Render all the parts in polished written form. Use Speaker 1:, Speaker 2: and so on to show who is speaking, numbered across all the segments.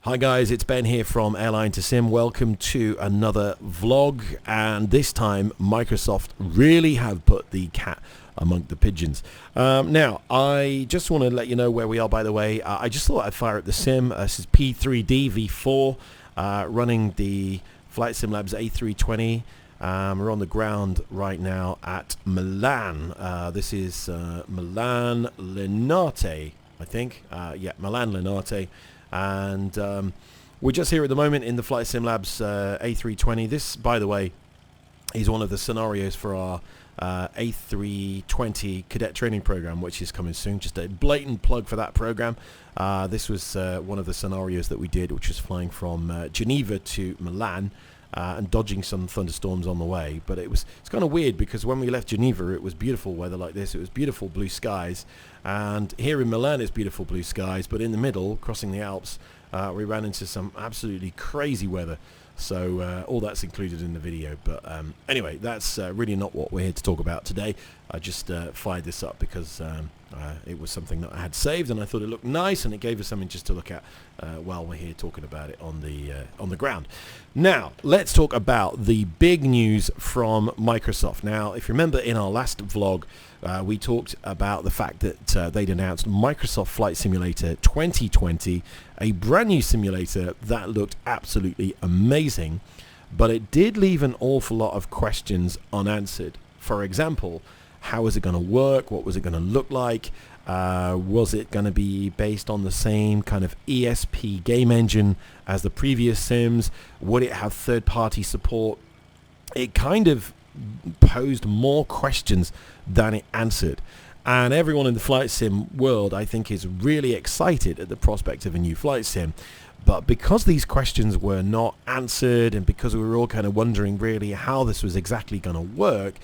Speaker 1: Hi guys, it's Ben here from Airline to Sim. Welcome to another vlog, and this time Microsoft really have put the cat among the pigeons. Now, I just want to let you know where we are, by the way. I just thought I'd fire up the sim. This is P3D V4 running the Flight Sim Labs A320. We're on the ground right now at Milan. This is Milan Linate, I think. Yeah, Milan Linate. And we're just here at the moment in the Flight Sim Labs A320. This, by the way, is one of the scenarios for our A320 cadet training program, which is coming soon. Just a blatant plug for that program. This was one of the scenarios that we did, which was flying from Geneva to Milan and dodging some thunderstorms on the way. But it's kind of weird because when we left Geneva, it was beautiful weather like this. It was beautiful blue skies. And here in Milan, it's beautiful blue skies. But in the middle, crossing the Alps, we ran into some absolutely crazy weather. So all that's included in the video. But anyway, that's really not what we're here to talk about today. I just fired this up because it was something that I had saved, and I thought it looked nice, and it gave us something just to look at while we're here talking about it on the ground. Now, let's talk about the big news from Microsoft. Now, if you remember in our last vlog, we talked about the fact that they'd announced Microsoft Flight Simulator 2020, a brand new simulator that looked absolutely amazing, but it did leave an awful lot of questions unanswered. For example, how is it going to work? What was it going to look like? Was it going to be based on the same kind of ESP game engine as the previous sims? Would it have third-party support? It kind of posed more questions than it answered. And everyone in the flight sim world, I think, is really excited at the prospect of a new flight sim. But because these questions were not answered, and because we were all kind of wondering really how this was exactly going to work,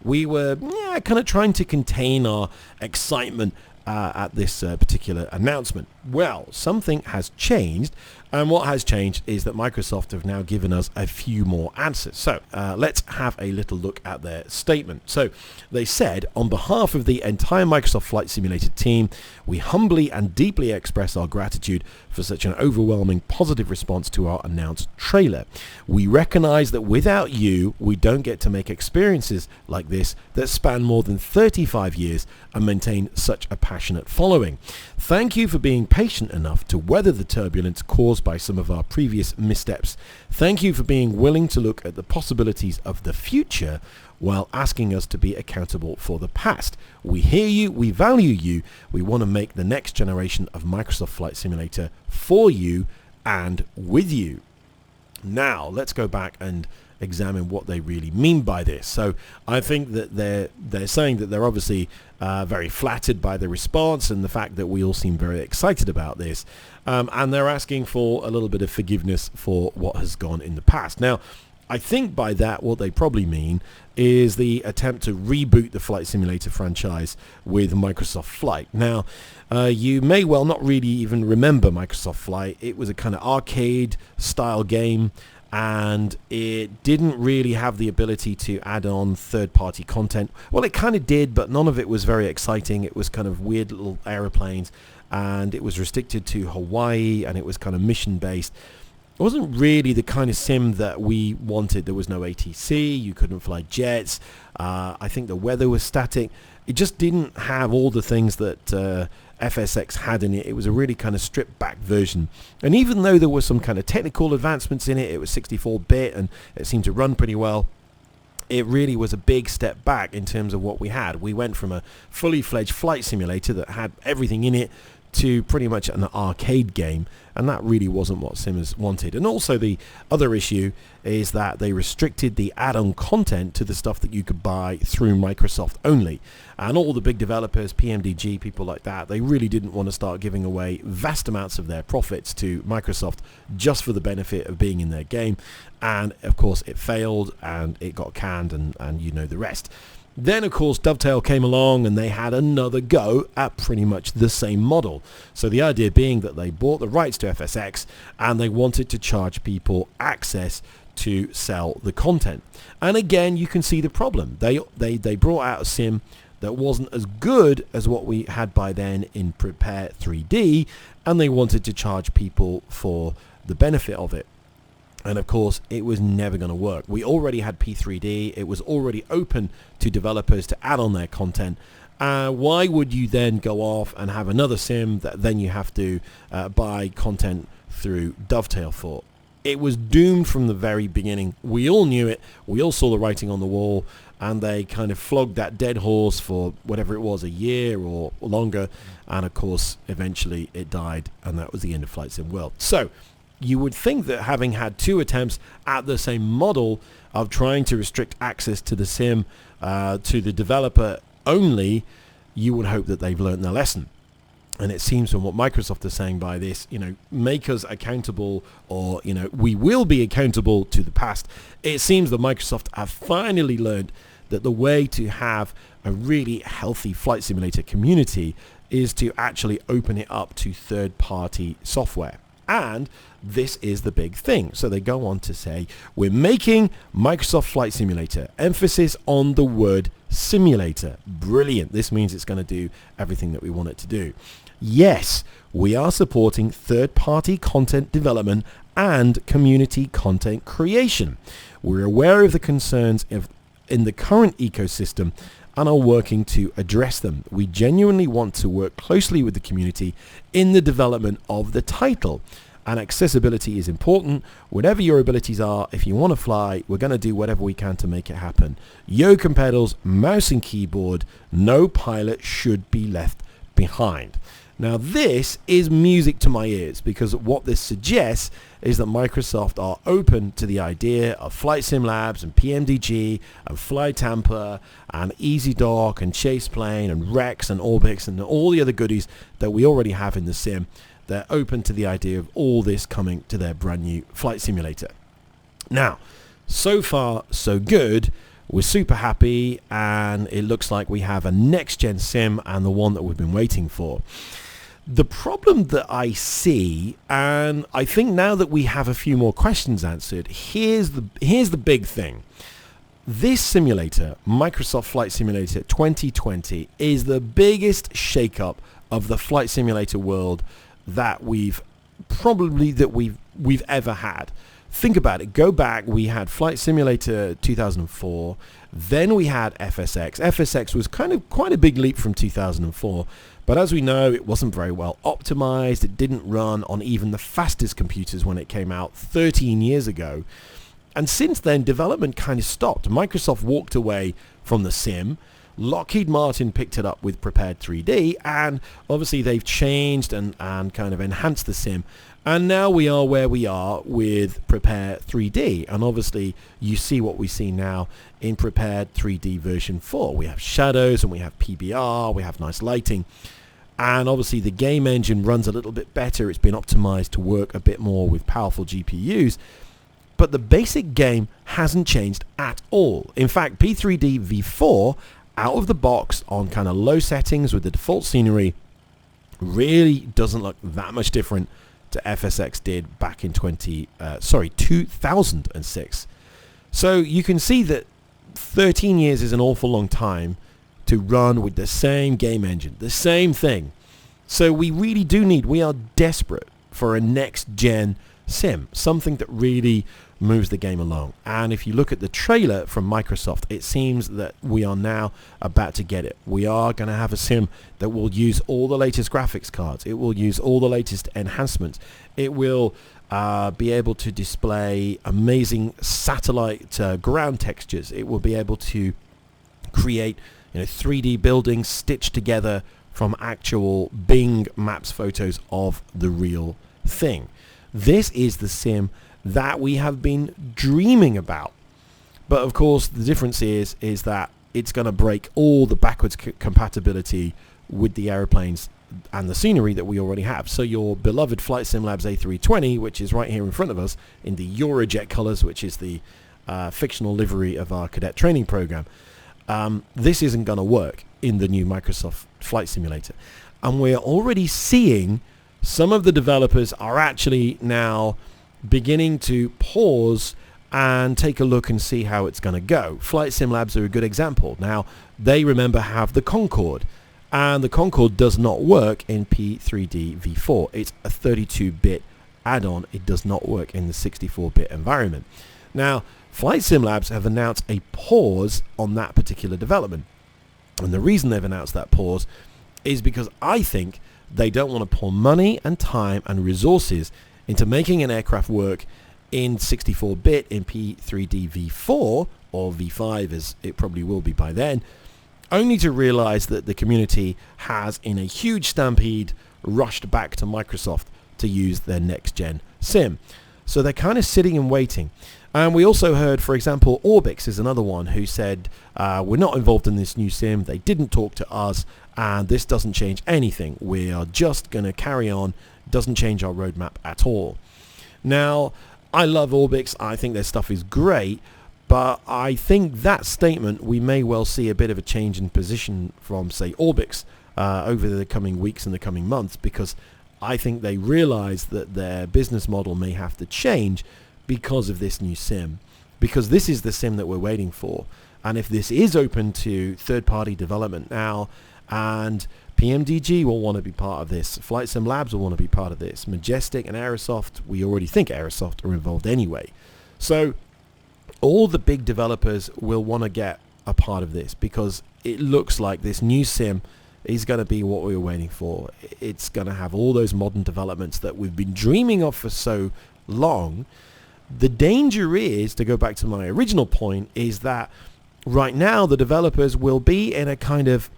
Speaker 1: we were kind of trying to contain our excitement at this particular announcement. Well, something has changed, and what has changed is that Microsoft have now given us a few more answers. So let's have a little look at their statement. So they said, on behalf of the entire Microsoft Flight Simulator team, we humbly and deeply express our gratitude for such an overwhelming positive response to our announced trailer. We recognize that without you, we don't get to make experiences like this that span more than 35 years and maintain such a passionate following. Thank you for being patient enough to weather the turbulence caused by some of our previous missteps. Thank you for being willing to look at the possibilities of the future while asking us to be accountable for the past. We hear you, we value you, we want to make the next generation of Microsoft Flight Simulator for you and with you. Now, let's go back and examine what they really mean by this. So I think that they're saying that they're obviously very flattered by the response and the fact that we all seem very excited about this, and they're asking for a little bit of forgiveness for what has gone in the past. Now, I think by that what they probably mean is the attempt to reboot the Flight Simulator franchise with Microsoft Flight. Now, you may well not really even remember Microsoft Flight. It was a kind of arcade style game, and it didn't really have the ability to add on third-party content. Well, it kind of did, but none of it was very exciting. It was kind of weird little aeroplanes, and it was restricted to Hawaii, and it was kind of mission-based. It wasn't really the kind of sim that we wanted. There was no ATC, you couldn't fly jets, I think the weather was static. It just didn't have all the things that FSX had in it. It was a really kind of stripped back version. And even though there were some kind of technical advancements in it, it was 64-bit and it seemed to run pretty well. It really was a big step back in terms of what we had. We went from a fully fledged flight simulator that had everything in it to pretty much an arcade game, and that really wasn't what simmers wanted. And also the other issue is that they restricted the add-on content to the stuff that you could buy through Microsoft only. And all the big developers, PMDG, people like that, they really didn't want to start giving away vast amounts of their profits to Microsoft just for the benefit of being in their game. And of course it failed and it got canned, and you know the rest. Then, of course, Dovetail came along and they had another go at pretty much the same model. So the idea being that they bought the rights to FSX and they wanted to charge people access to sell the content. And again, you can see the problem. They brought out a sim that wasn't as good as what we had by then in Prepare 3D, and they wanted to charge people for the benefit of it. And of course, it was never going to work. We already had P3D. It was already open to developers to add on their content. Why would you then go off and have another sim that then you have to buy content through Dovetail for? It was doomed from the very beginning. We all knew it. We all saw the writing on the wall, and they kind of flogged that dead horse for whatever it was, a year or longer. And of course, eventually it died, and that was the end of Flight Sim World. So you would think that having had 2 attempts at the same model of trying to restrict access to the sim to the developer only, you would hope that they've learned their lesson. And it seems from what Microsoft is saying by this, make us accountable, or, we will be accountable to the past. It seems that Microsoft have finally learned that the way to have a really healthy flight simulator community is to actually open it up to third-party software. And this is the big thing. So they go on to say, we're making Microsoft Flight Simulator. Emphasis on the word simulator. Brilliant. This means it's going to do everything that we want it to do. Yes, we are supporting third-party content development and community content creation. We're aware of the concerns in the current ecosystem and are working to address them. We genuinely want to work closely with the community in the development of the title. And accessibility is important. Whatever your abilities are, if you want to fly, we're going to do whatever we can to make it happen. Yoke and pedals, mouse and keyboard, no pilot should be left behind. Now this is music to my ears, because what this suggests is that Microsoft are open to the idea of Flight Sim Labs and PMDG and Fly Tampa and EasyDock and Chase Plane and Rex and Orbix and all the other goodies that we already have in the sim. They're open to the idea of all this coming to their brand new flight simulator. Now, so far so good. We're super happy, and it looks like we have a next-gen sim, and the one that we've been waiting for. The problem that I see, and I think now that we have a few more questions answered, here's the big thing. This simulator, Microsoft Flight Simulator 2020, is the biggest shakeup of the flight simulator world that we've ever had. Think about it. Go back. We had Flight Simulator 2004. Then we had FSX. FSX was quite a big leap from 2004. But as we know, it wasn't very well optimized. It didn't run on even the fastest computers when it came out 13 years ago. And since then, development kind of stopped. Microsoft walked away from the sim. Lockheed Martin picked it up with Prepared 3D, and obviously they've changed and kind of enhanced the sim. And now we are where we are with Prepare 3D. And obviously you see what we see now in Prepared 3D version 4. We have shadows and we have PBR, we have nice lighting. And obviously the game engine runs a little bit better. It's been optimized to work a bit more with powerful GPUs. But the basic game hasn't changed at all. In fact, P3D V4, out of the box on kind of low settings with the default scenery, really doesn't look that much different to FSX did back in 2006. So you can see that 13 years is an awful long time to run with the same game engine, the same thing. So we are desperate for a next gen sim, something that really moves the game along. And if you look at the trailer from Microsoft, it seems that we are now about to get it. We are going to have a sim that will use all the latest graphics cards. It will use all the latest enhancements. It will be able to display amazing satellite ground textures. It will be able to create 3D buildings stitched together from actual Bing Maps photos of the real thing. This is the sim that we have been dreaming about. But of course the difference is that it's going to break all the backwards compatibility with the aeroplanes and the scenery that we already have. So your beloved Flight Sim Labs A320, which is right here in front of us in the Eurojet colors, which is the fictional livery of our cadet training program, this isn't going to work in the new Microsoft Flight Simulator. And we're already seeing some of the developers are actually now beginning to pause and take a look and see how it's going to go. Flight Sim Labs are a good example. Now, they, remember, have the Concorde. And the Concorde does not work in P3D v4. It's a 32-bit add-on. It does not work in the 64-bit environment. Now, Flight Sim Labs have announced a pause on that particular development. And the reason they've announced that pause is because I think they don't want to pour money and time and resources into making an aircraft work in 64-bit in P3D v4, or v5 as it probably will be by then, only to realize that the community has, in a huge stampede, rushed back to Microsoft to use their next-gen sim. So they're kind of sitting and waiting. And we also heard, for example, Orbix is another one who said, we're not involved in this new sim, they didn't talk to us, and this doesn't change anything. We are just going to carry on, doesn't change our roadmap at all. Now, I love Orbix, I think their stuff is great, but I think that statement, we may well see a bit of a change in position from, say, Orbix over the coming weeks and the coming months, because I think they realize that their business model may have to change because of this new sim, because this is the sim that we're waiting for. And if this is open to third-party development now, and PMDG will want to be part of this, Flight Sim Labs will want to be part of this, Majestic and Aerosoft, we already think Aerosoft are involved anyway. So all the big developers will want to get a part of this, because it looks like this new sim is going to be what we were waiting for. It's going to have all those modern developments that we've been dreaming of for so long. The danger is, to go back to my original point, is that right now the developers will be in a kind of,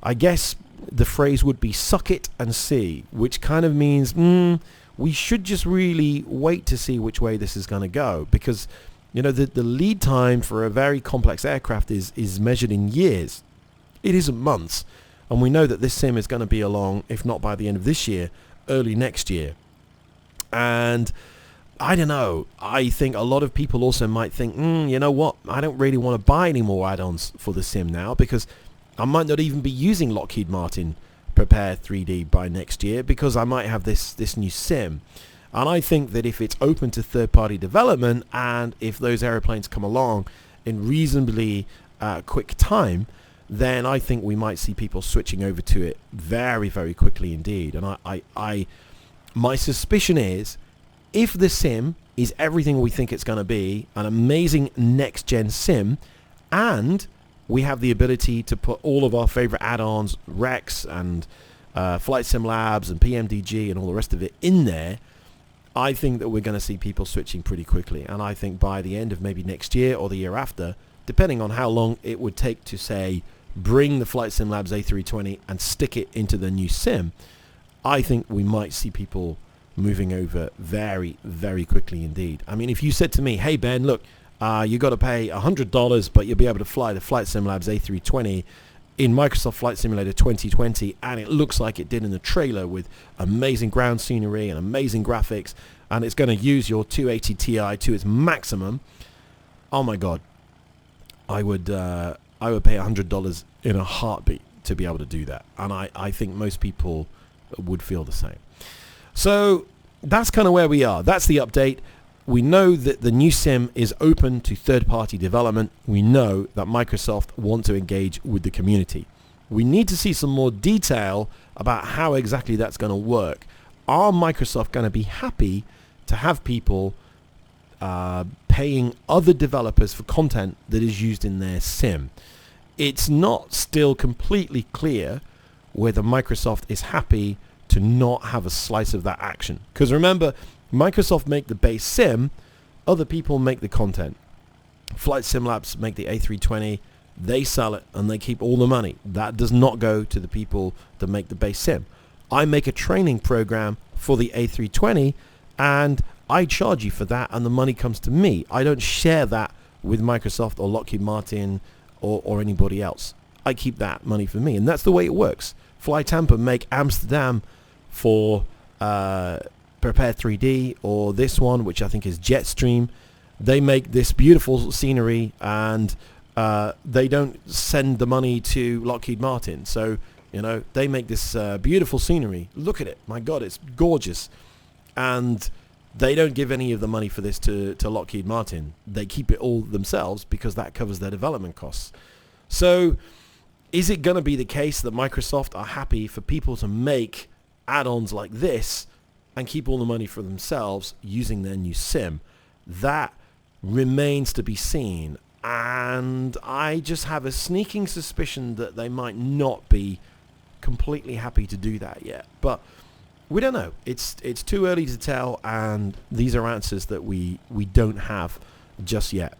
Speaker 1: I guess the phrase would be suck it and see, which kind of means we should just really wait to see which way this is going to go, because you know the lead time for a very complex aircraft is measured in years. It isn't months, and we know that this sim is going to be along, if not by the end of this year, early next year. And I don't know, I think a lot of people also might think, you know what, I don't really want to buy any more add-ons for the sim now, because I might not even be using Lockheed Martin Prepare 3D by next year, because I might have this new sim. And I think that if it's open to third-party development, and if those aeroplanes come along in reasonably quick time, then I think we might see people switching over to it very, very quickly indeed. And my suspicion is, if the sim is everything we think it's going to be, an amazing next-gen sim, and we have the ability to put all of our favorite add-ons, Rex and Flight Sim Labs and PMDG and all the rest of it in there, I think that we're going to see people switching pretty quickly. And I think by the end of maybe next year or the year after, depending on how long it would take to, say, bring the Flight Sim Labs A320 and stick it into the new sim, I think we might see people moving over very, very quickly indeed. I mean, if you said to me, hey Ben, look, you got to pay $100, but you'll be able to fly the Flight Sim Labs A320 in Microsoft Flight Simulator 2020, and it looks like it did in the trailer with amazing ground scenery and amazing graphics, and it's going to use your 280 Ti to its maximum. Oh my God, I would pay $100 in a heartbeat to be able to do that, and I think most people would feel the same. So that's kind of where we are. That's the update. We know that the new sim is open to third-party development. We know that Microsoft want to engage with the community. We need to see some more detail about how exactly that's going to work. Are Microsoft going to be happy to have people paying other developers for content that is used in their sim? It's not still completely clear whether Microsoft is happy to not have a slice of that action. Because remember, Microsoft make the base sim, other people make the content. Flight Sim Labs make the A320, they sell it and they keep all the money. That does not go to the people that make the base sim. I make a training program for the A320 and I charge you for that and the money comes to me. I don't share that with Microsoft or Lockheed Martin or anybody else. I keep that money for me, and that's the way it works. Fly Tampa make Amsterdam for Prepare 3D, or this one, which I think is Jetstream. They make this beautiful scenery, and they don't send the money to Lockheed Martin. So, you know, they make this beautiful scenery. Look at it. My God, it's gorgeous. And they don't give any of the money for this to Lockheed Martin. They keep it all themselves because that covers their development costs. So is it going to be the case that Microsoft are happy for people to make add-ons like this and keep all the money for themselves using their new sim? That remains to be seen, and I just have a sneaking suspicion that they might not be completely happy to do that yet. But we don't know. It's too early to tell, and these are answers that we don't have just yet.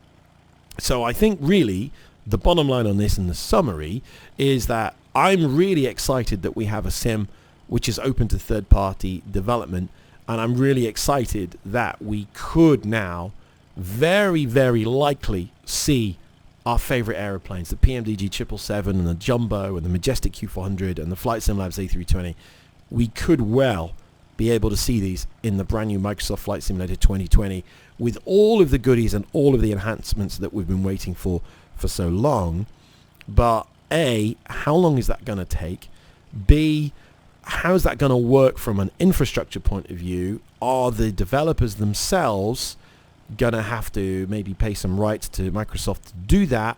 Speaker 1: So I think really the bottom line on this, in the summary, is that I'm really excited that we have a sim which is open to third-party development, and I'm really excited that we could now very, very likely see our favorite aeroplanes, the PMDG 777 and the Jumbo and the Majestic Q400 and the Flight Sim Labs A320. We could well be able to see these in the brand new Microsoft Flight Simulator 2020 with all of the goodies and all of the enhancements that we've been waiting for so long. But A, how long is that going to take? B, how's that going to work from an infrastructure point of view? Are the developers themselves going to have to maybe pay some rights to Microsoft to do that?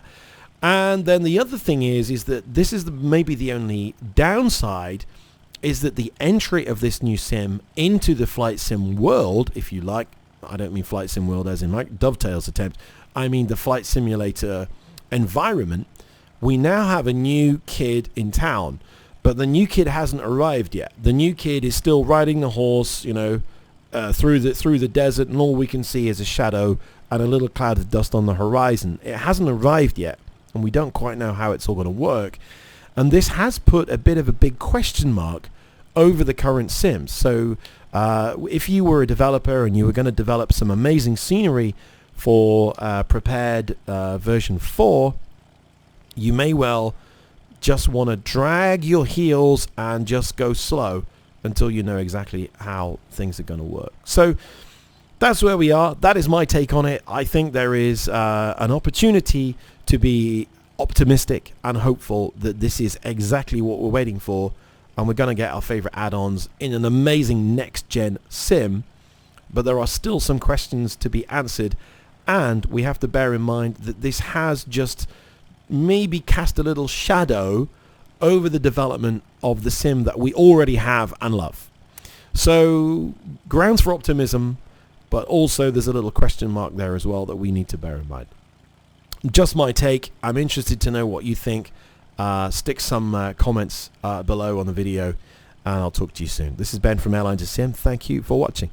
Speaker 1: And then the other thing is that this is maybe the only downside, is that the entry of this new sim into the flight sim world, if you like, I don't mean flight sim world as in like Dovetail's attempt, I mean the flight simulator environment. We now have a new kid in town, but the new kid hasn't arrived yet. The new kid is still riding the horse, through the desert, and all we can see is a shadow and a little cloud of dust on the horizon. It hasn't arrived yet, and we don't quite know how it's all going to work. And this has put a bit of a big question mark over the current sims. So if you were a developer and you were going to develop some amazing scenery for prepared version 4, you may well just want to drag your heels and just go slow until you know exactly how things are going to work. So that's where we are. That is my take on it. I think there is an opportunity to be optimistic and hopeful that this is exactly what we're waiting for, and we're going to get our favorite add-ons in an amazing next-gen sim. But there are still some questions to be answered, and we have to bear in mind that this has just maybe cast a little shadow over the development of the sim that we already have and love. So grounds for optimism, but also there's a little question mark there as well that we need to bear in mind. Just my take. I'm interested to know what you think. Stick some comments below on the video, and I'll talk to you soon. This is Ben from Airline to Sim. Thank you for watching.